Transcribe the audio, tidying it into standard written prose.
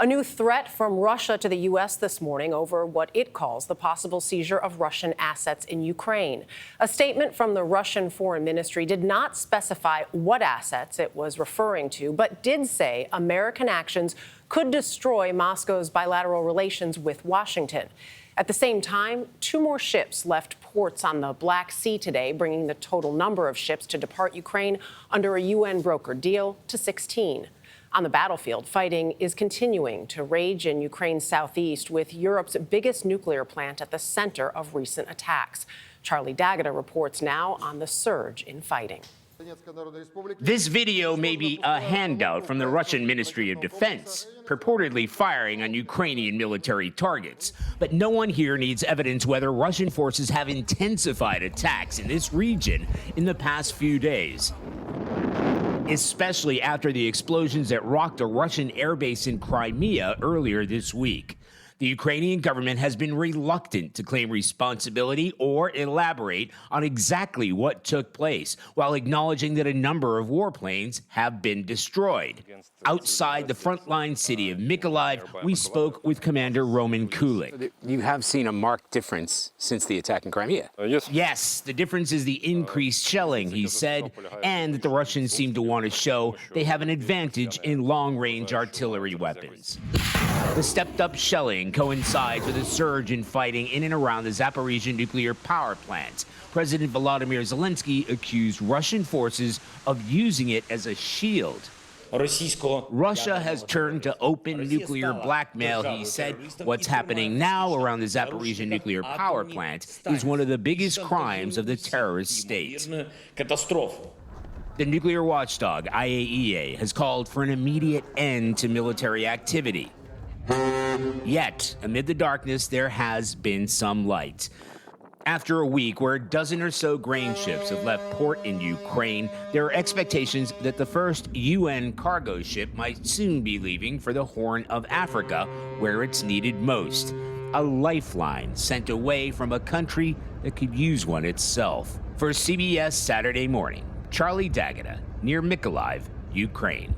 A new threat from Russia to the U.S. this morning over what it calls the possible seizure of Russian assets in Ukraine. A statement from the Russian Foreign Ministry did not specify what assets it was referring to, but did say American actions could destroy Moscow's bilateral relations with Washington. At the same time, 2 more ships left ports on the Black Sea today, bringing the total number of ships to depart Ukraine under a UN-brokered deal to 16. On the battlefield, fighting is continuing to rage in Ukraine's southeast, with Europe's biggest nuclear plant at the center of recent attacks. Charlie D'Agata reports now on the surge in fighting. This video may be a handout from the Russian Ministry of Defense, purportedly firing on Ukrainian military targets. But no one here needs evidence whether Russian forces have intensified attacks in this region in the past few days, especially after the explosions that rocked a Russian airbase in Crimea earlier this week. The Ukrainian government has been reluctant to claim responsibility or elaborate on exactly what took place, while acknowledging that a number of warplanes have been destroyed. Outside the frontline city of Mykolaiv, we spoke with Commander Roman Kulik. You have seen a marked difference since the attack in Crimea. Yes, the difference is the increased shelling, he said, and that the Russians seem to want to show they have an advantage in long-range artillery weapons. The stepped-up shelling coincides with a surge in fighting in and around the Zaporizhzhia nuclear power plant. President Volodymyr Zelensky accused Russian forces of using it as a shield. Russia has turned to open nuclear blackmail, he said. What's happening now around the Zaporizhzhia nuclear power plant is one of the biggest crimes of the terrorist state. The nuclear watchdog, IAEA, has called for an immediate end to military activity. Yet, amid the darkness, there has been some light. After a week where a dozen or so grain ships have left port in Ukraine, there are expectations that the first UN cargo ship might soon be leaving for the Horn of Africa, where it's needed most. A lifeline sent away from a country that could use one itself. For CBS Saturday Morning, Charlie D'Agata, near Mykolaiv, Ukraine.